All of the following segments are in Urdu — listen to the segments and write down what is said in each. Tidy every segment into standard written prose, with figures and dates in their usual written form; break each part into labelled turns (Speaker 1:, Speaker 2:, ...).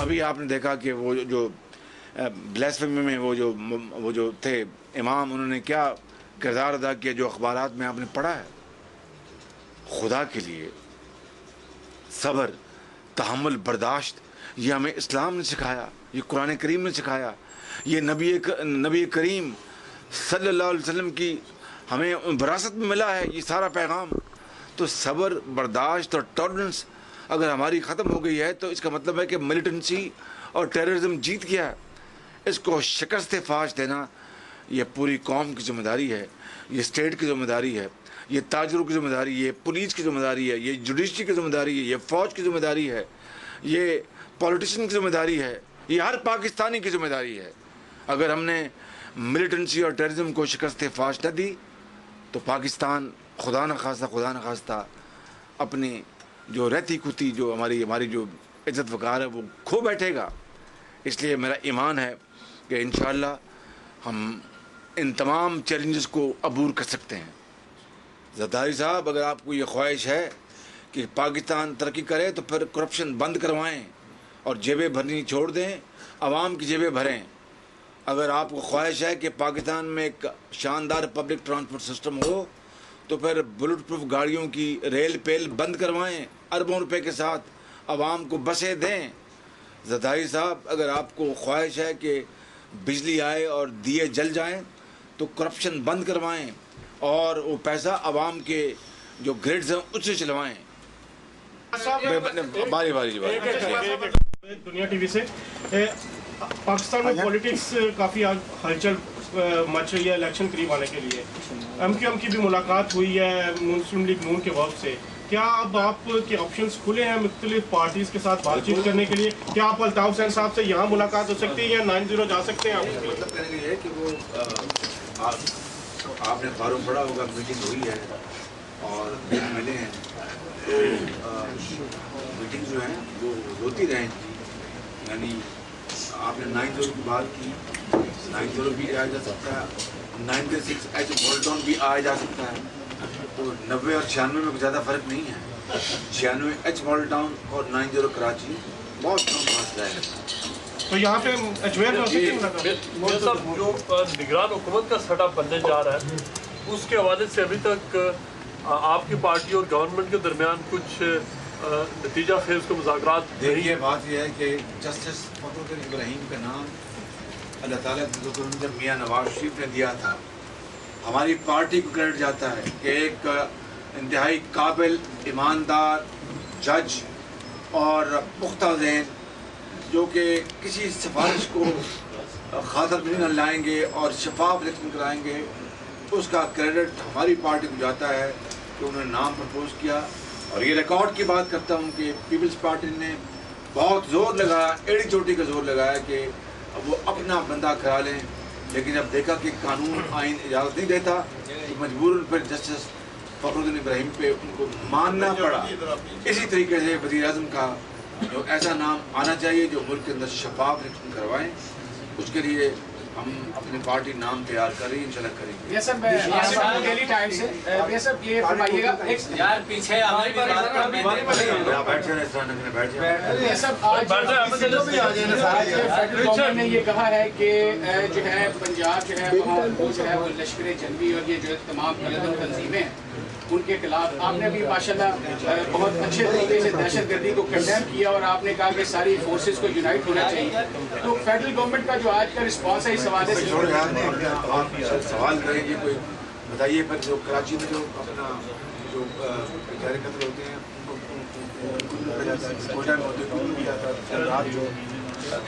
Speaker 1: ابھی آپ نے دیکھا کہ وہ جو بلیسفیمی میں وہ جو تھے امام، انہوں نے کیا کردار ادا کیا جو اخبارات میں آپ نے پڑھا ہے. خدا کے لیے صبر، تحمل، برداشت، یہ ہمیں اسلام نے سکھایا، یہ قرآن کریم نے سکھایا، یہ نبی کریم صلی اللہ علیہ وسلم کی ہمیں وراثت میں ملا ہے یہ سارا پیغام. تو صبر، برداشت اور ٹالرنس اگر ہماری ختم ہو گئی ہے تو اس کا مطلب ہے کہ ملیٹنسی اور ٹیررزم جیت گیا ہے. اس کو شکست فاش دینا یہ پوری قوم کی ذمہ داری ہے، یہ اسٹیٹ کی ذمہ داری ہے، یہ تاجروں کی ذمہ داری ہے، یہ پولیس کی ذمہ داری ہے، یہ جوڈیشری کی ذمہ داری ہے، یہ فوج کی ذمہ داری ہے، یہ پولیٹیشین کی ذمہ داری ہے، یہ ہر پاکستانی کی ذمہ داری ہے. اگر ہم نے ملیٹنسی اور ٹیررزم کو شکست فاش نہ دی تو پاکستان خدا نخواستہ اپنی جو رہتی کتی جو ہماری جو عزت وقار ہے وہ کھو بیٹھے گا. اس لیے میرا ایمان ہے کہ انشاءاللہ ہم ان تمام چیلنجز کو عبور کر سکتے ہیں. زرداری صاحب، اگر آپ کو یہ خواہش ہے کہ پاکستان ترقی کرے تو پھر کرپشن بند کروائیں اور جیبیں بھرنی چھوڑ دیں، عوام کی جیبیں بھریں. اگر آپ کو خواہش ہے کہ پاکستان میں ایک شاندار پبلک ٹرانسپورٹ سسٹم ہو تو پھر بلٹ پروف گاڑیوں کی ریل پیل بند کروائیں، اربوں روپے کے ساتھ عوام کو بسیں دیں. زرداری صاحب، اگر آپ کو خواہش ہے کہ بجلی آئے اور دیے جل جائیں تو کرپشن بند کروائیں اور وہ پیسہ عوام کے جو گریڈز ہیں اس سے چلوائیں. باری باری
Speaker 2: دنیا ٹی وی سے. پاکستان میں پولیٹکس کافی ہلچل مچ رہی ہے الیکشن قریب آنے کے لیے. ایم کیو ایم کی بھی ملاقات ہوئی ہے مسلم لیگ نون کے وفد سے. کیا اب آپ کے آپشنز کھلے ہیں مختلف پارٹیز کے ساتھ بات چیت کرنے کے لیے؟ کیا آپ الطاف حسین صاحب سے یہاں ملاقات ہو سکتی ہے یا 9-0 جا سکتے ہیں آپ؟
Speaker 1: مطلب کہنے کے لیے کہ وہ آپ نے فارم پڑھا ہوگا، میٹنگ ہوئی ہے اور ملے ہیں تو میٹنگ جو ہیں وہ ہوتی رہیں گی. یعنی آپ نے 9-0 کی بات کی، 9-0 بھی آیا جا سکتا ہے، 96 ایچ بولٹون بھی آیا جا سکتا ہے. تو 90 اور 96 میں زیادہ فرق نہیں ہے. 96 ایچ مال ٹاؤن اور 90 کراچی بہت کم فاصلہ ہے.
Speaker 2: تو یہاں پہ اجمیر ہو سکتی ہے.
Speaker 3: جو نگران حکومت کا سیٹ اپ بننے جا رہا ہے اس کے حوالے سے ابھی تک آپ کی پارٹی اور گورنمنٹ کے درمیان کچھ نتیجہ خیز کو مذاکرات؟
Speaker 1: دیکھیے، بات یہ ہے کہ جسٹس فخر الدین ابراہیم کا نام اللہ تعالیٰ کے میاں نواز شریف نے دیا تھا. ہماری پارٹی کو کریڈٹ جاتا ہے کہ ایک انتہائی قابل، ایماندار جج اور پختہ ذہن جو کہ کسی سفارش کو خاطر میں نہ لائیں گے اور شفاف الیکشن کرائیں گے، اس کا کریڈٹ ہماری پارٹی کو جاتا ہے کہ انہوں نے نام پرپوز کیا. اور یہ ریکارڈ کی بات کرتا ہوں کہ پیپلز پارٹی نے بہت زور لگایا، ایڑی چوٹی کا زور لگایا کہ وہ اپنا بندہ کرا لیں، لیکن جب دیکھا کہ قانون آئین اجازت نہیں دیتا تو مجبوراً پھر جسٹس فخر الدین ابراہیم پہ ان کو ماننا پڑا. اسی طریقے سے وزیر اعظم کا جو ایسا نام آنا چاہیے جو ملک کے اندر شفاف الیکشن کروائیں، اس کے لیے ہم اپنی پارٹی نام تیار کر رہی ہیں، انشاءاللہ کریں گے.
Speaker 4: یس سر، ڈیلی ٹائم سے یس سر یہ فرمائیے گا یار پیچھے ہماری بات کر
Speaker 1: بیٹھ جائیں، اس طرح بیٹھ جائیں.
Speaker 4: یس سر، آج فیڈرل گورنمنٹ نے یہ کہا ہے کہ جو ہے پنجاب جو ہے وہاں جو ہے وہ لشکر جنگی اور یہ جو تمام تنظیمیں ہیں ان کے خلاف آپ نے بھی ماشاءاللہ بہت اچھے طریقے سے دہشت گردی کو کنڈیم کیا اور آپ نے کہا کہ ساری فورسز کو یونائٹ ہونا چاہیے. تو فیڈرل گورنمنٹ کا جو آج کا رسپانس ہے اس حوالے سے
Speaker 1: آپ سوال کریں گے کوئی بتائیے. پر جو کراچی میں جو اپنا جو بیچارے قتل ہوتے ہیں کوئٹہ میں ہوتے ہیں، جو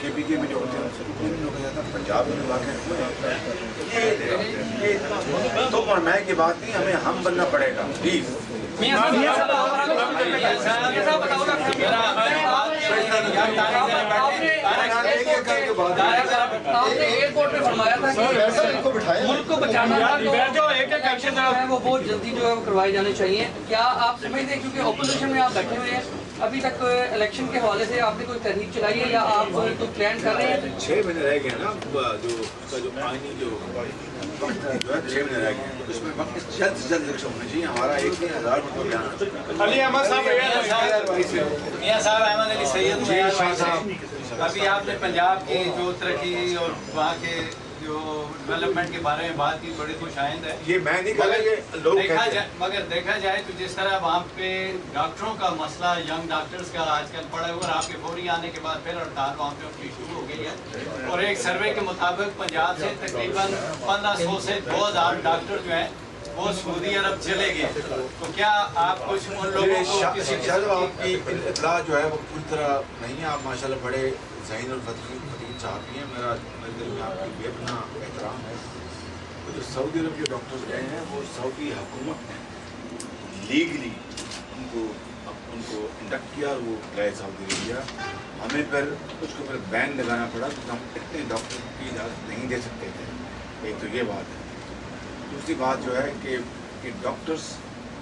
Speaker 1: کے پی کے میں جو ہوتے ہیں پنجاب میں واقع یہ تو اور میں کی بات نہیں، ہمیں ہم بننا پڑے گا پلیز.
Speaker 5: وہ بہت جلدی جو ہے کروائے جانے چاہیے. کیا آپ سمجھتے ہیں کیونکہ اپوزیشن میں آپ بیٹھے ہوئے ہیں ابھی تک الیکشن کے حوالے سے آپ نے کوئی تحریک چلائی ہے یا آپ کوئی پلان کر رہے ہیں؟
Speaker 1: 6 مہینے رہ گئے نا، جو اس کا جو آئینی جو وقت ہے 6 مہینے رہ گئے، اس میں وقت جلد سے جلد الیکشن ہونا چاہیے. ہمارا 1,000 ووٹ کا بیان.
Speaker 2: علی احمد صاحب،
Speaker 6: میاں صاحب احمد علی سید ابھی آپ نے پنجاب کی جو ترقی اور وہاں کے جو ڈیولپمنٹ کے بارے میں بات کی، بڑی خوش آئند ہے.
Speaker 1: یہ میں نہیں کہہ رہا، یہ لوگ کہتے ہیں.
Speaker 6: مگر دیکھا جائے تو جس طرح وہاں پہ ڈاکٹروں کا مسئلہ، ینگ ڈاکٹرز کا آج کل پڑا ہوا، اور آپ کے فوری آنے کے بعد پھر ہڑتال وہاں پہ ان کی شروع ہو گئی ہے. اور ایک سروے کے مطابق پنجاب سے تقریباً 1500 سے 2000 ڈاکٹر جو ہیں وہ سعودی عرب چلے گئے. تو کیا آپ کچھ ان لوگوں کو
Speaker 1: شاید آپ کی اطلاع جو ہے وہ پوری طرح نہیں ہے. آپ ماشاء اللہ بڑے ذہین اور فتیم صحافی ہیں. میرے دل میں آپ کی بے پناہ احترام ہے. وہ جو سعودی عرب جو ڈاکٹرز گئے ہیں وہ سعودی حکومت نے لیگلی ان کو انڈکٹ کیا اور وہ گئے سعودی عربیہ. ہمیں پھر اس کو پھر بین لگانا پڑا کیونکہ ہم اتنے ڈاکٹر کی اجازت نہیں دے سکتے تھے. ایک تو یہ بات ہے. دوسری بات جو ہے کہ ڈاکٹرز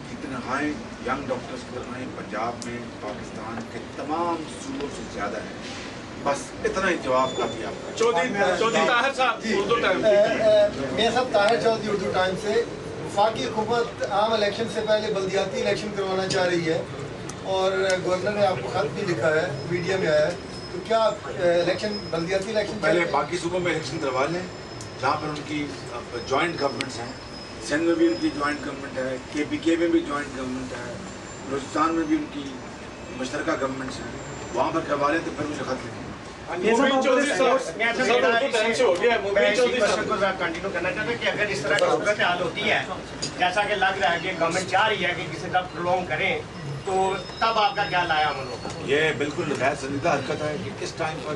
Speaker 1: کی تنخواہیں ینگ ڈاکٹرز کی تنخواہیں پنجاب میں پاکستان کے تمام صوبوں سے زیادہ ہیں. بس اتنا ہی جواب کافی آپ کا.
Speaker 2: چودھری طاہر صاحب اردو ٹائم.
Speaker 7: میں سب طاہر چودھری اردو ٹائم سے. وفاقی حکومت عام الیکشن سے پہلے بلدیاتی الیکشن کروانا چاہ رہی ہے اور گورنر نے آپ کو خط بھی لکھا ہے، میڈیا میں آیا ہے. تو کیا الیکشن بلدیاتی الیکشن
Speaker 1: پہلے باقی صوبوں میں الیکشن کروا لیں جہاں پر ان کی جوائنٹ گورنمنٹس ہیں. سندھ میں بھی ان کی جوائنٹ گورنمنٹ ہے، KPK میں بھی جوائنٹ گورنمنٹ ہے، بلوچستان میں بھی ان کی مشترکہ گورنمنٹس ہیں. وہاں پر کروا لیں تو پھر مجھے خط لکھیں.
Speaker 8: کنٹینیو کرنا چاہتا ہوں کہ اگر اس طرح کی صورت حال ہوتی ہے جیسا کہ لگ رہا ہے کہ گورنمنٹ چاہ رہی ہے کہ کسی طرح پرولونگ کریں، تو تب آپ کا کیا لایا عمل ہوگا؟
Speaker 1: یہ بالکل غیر سنجیدہ حرکت ہے کہ اس ٹائم پر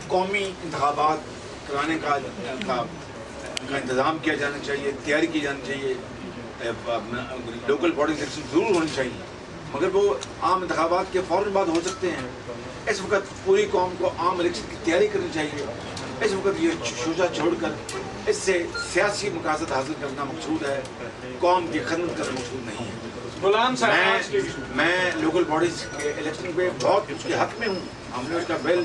Speaker 1: قومی انتخابات کرانے کا انتظام کیا جانا چاہیے، تیاری کی جانی چاہیے. لوکل باڈی الیکشن ضرور ہونی چاہیے مگر وہ عام انتخابات کے فوراً بعد ہو سکتے ہیں. اس وقت پوری قوم کو عام الیکشن کی تیاری کرنی چاہیے. اس وقت یہ شوشہ چھوڑ کر اس سے سیاسی مقاصد حاصل کرنا مقصود ہے، قوم کی خدمت کرنا مقصود نہیں ہے. میں لوکل باڈیز کے الیکشن پہ بہت اس کے حق میں ہوں. ہم نے اس کا بل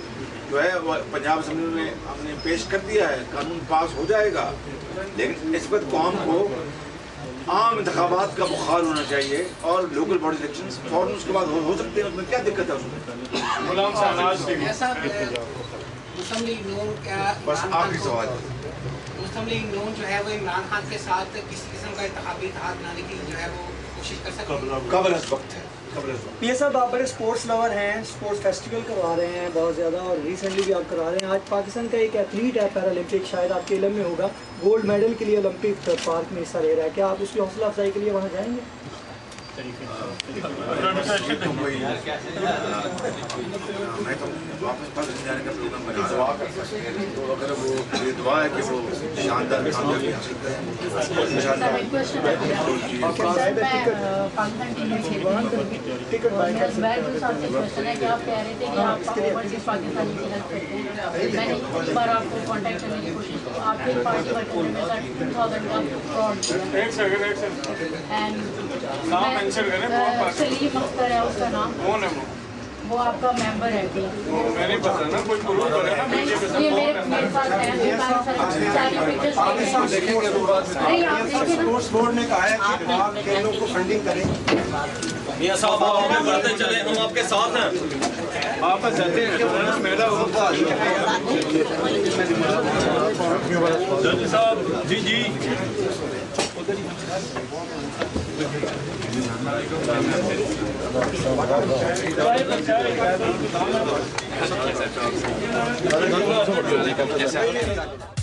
Speaker 1: جو ہے وہ پنجاب اسمبلی میں ہم نے پیش کر دیا ہے، قانون پاس ہو جائے گا. لیکن اس وقت قوم کو عام انتخابات کا بخار ہونا چاہیے اور لوکل باڈی الیکشن فوراً اس کے بعد ہو سکتے ہیں. اس میں کیا دقت ہے؟
Speaker 4: مسلم لیگ نون کیا
Speaker 1: بس آخری سوال
Speaker 4: مسلم لیگ نون جو ہے وہ عمران خان کے ساتھ کسی قسم کا انتخابی اتحاد بنانے کی جو ہے وہ کوشش کر سکتے ہیں؟
Speaker 1: قبل از وقت ہے.
Speaker 9: پی اے صاحب آپ بڑے اسپورٹس لور ہیں، اسپورٹس فیسٹیول کروا رہے ہیں بہت زیادہ اور ریسنٹلی بھی آپ کروا رہے ہیں. آج پاکستان کا ایک ایتھلیٹ ہے پیرالمپک، شاید آپ کے علم میں ہوگا، گولڈ میڈل کے لیے اولمپک پارک میں حصہ لے رہا ہے. کیا آپ اس کی حوصلہ افزائی کے لیے وہاں جائیں گے؟
Speaker 1: میں تو واپس پاکستان جانے کا پروگرام بنا رہا ہوں. تو اگر وہ یہ دعا ہے کہ وہ شاندار کامیابی حاصل
Speaker 10: سلیم اختر ہے اس کا نام. وہ آپ کا ممبر ہے. یہ میرے پاس
Speaker 7: اسپورٹس بورڈ نے کہا ہے کہ آپ کھیلوں کو فنڈنگ کریں.
Speaker 11: میاں صاحب آپ آگے بڑھتے چلیں، ہم آپ کے ساتھ ہیں. آپ جاتے ہیں جج صاحب. جی جی
Speaker 1: ہے.